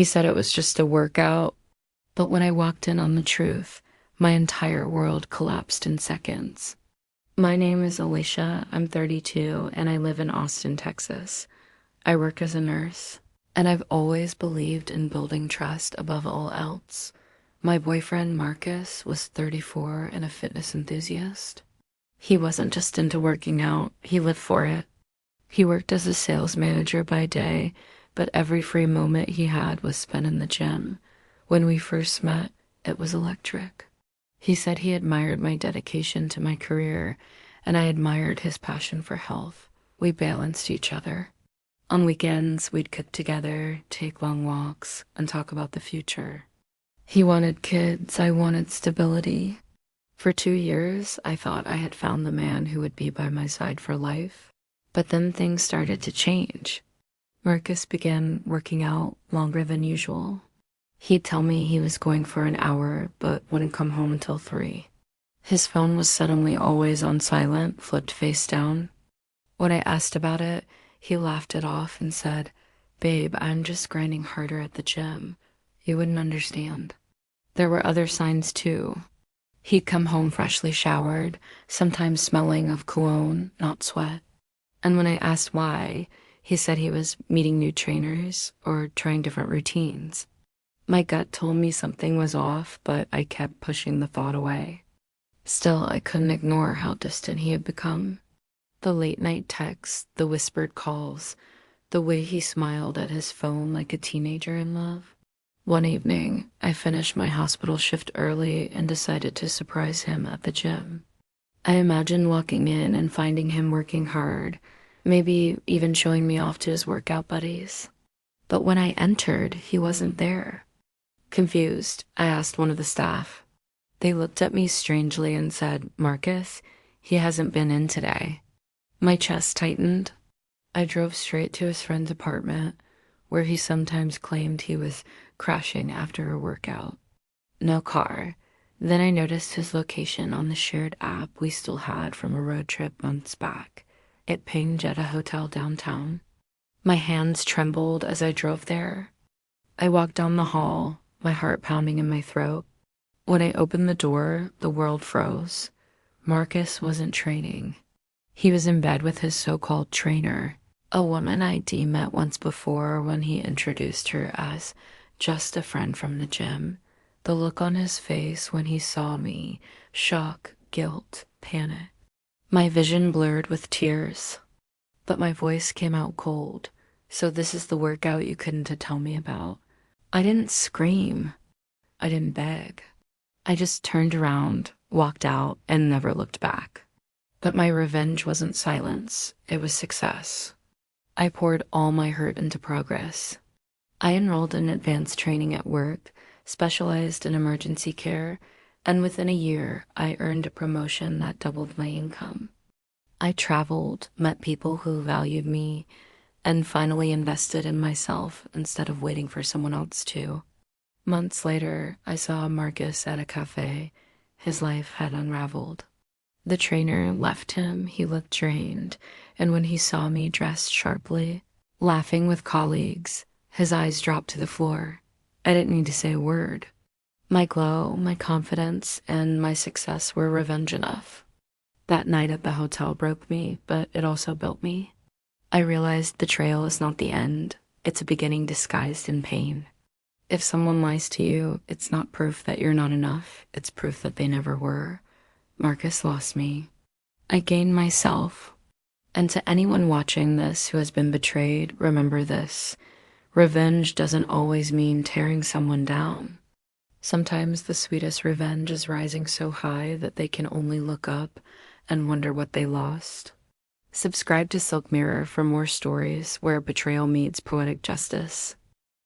He said it was just a workout, but when I walked in on the truth, my entire world collapsed in seconds. My name is Alicia, I'm 32, and I live in Austin, Texas. I work as a nurse, and I've always believed in building trust above all else. My boyfriend, Marcus, was 34 and a fitness enthusiast. He wasn't just into working out, he lived for it. He worked as a sales manager by day, but every free moment he had was spent in the gym. When we first met, it was electric. He said he admired my dedication to my career, and I admired his passion for health. We balanced each other. On weekends, we'd cook together, take long walks, and talk about the future. He wanted kids, I wanted stability. For 2 years, I thought I had found the man who would be by my side for life. But then things started to change. Marcus began working out longer than usual. He'd tell me he was going for an hour, but wouldn't come home until 3. His phone was suddenly always on silent, flipped face down. When I asked about it, he laughed it off and said, "Babe, I'm just grinding harder at the gym. You wouldn't understand." There were other signs too. He'd come home freshly showered, sometimes smelling of cologne, not sweat. And when I asked why, he said he was meeting new trainers or trying different routines. My gut told me something was off, but I kept pushing the thought away. Still, I couldn't ignore how distant he had become. The late-night texts, the whispered calls, the way he smiled at his phone like a teenager in love. One evening, I finished my hospital shift early and decided to surprise him at the gym. I imagined walking in and finding him working hard, maybe even showing me off to his workout buddies. But when I entered, he wasn't there. Confused, I asked one of the staff. They looked at me strangely and said, "Marcus, he hasn't been in today." My chest tightened. I drove straight to his friend's apartment, where he sometimes claimed he was crashing after a workout. No car. Then I noticed his location on the shared app we still had from a road trip months back. It pinged at a hotel downtown. My hands trembled as I drove there. I walked down the hall, my heart pounding in my throat. When I opened the door, the world froze. Marcus wasn't training. He was in bed with his so-called trainer, a woman I'd met once before when he introduced her as just a friend from the gym. The look on his face when he saw me, shock, guilt, panic. My vision blurred with tears, but my voice came out cold. "So this is the workout you couldn't tell me about." I didn't scream. I didn't beg. I just turned around, walked out, and never looked back. But my revenge wasn't silence, it was success. I poured all my hurt into progress. I enrolled in advanced training at work, specialized in emergency care, and within a year, I earned a promotion that doubled my income. I traveled, met people who valued me, and finally invested in myself instead of waiting for someone else to. Months later, I saw Marcus at a cafe. His life had unraveled. The trainer left him, he looked drained, and when he saw me dressed sharply, laughing with colleagues, his eyes dropped to the floor. I didn't need to say a word. My glow, my confidence, and my success were revenge enough. That night at the hotel broke me, but it also built me. I realized betrayal is not the end, it's a beginning disguised in pain. If someone lies to you, it's not proof that you're not enough, it's proof that they never were. Marcus lost me. I gained myself. And to anyone watching this who has been betrayed, remember this. Revenge doesn't always mean tearing someone down. Sometimes the sweetest revenge is rising so high that they can only look up and wonder what they lost. Subscribe to SilkMirror for more stories where betrayal meets poetic justice.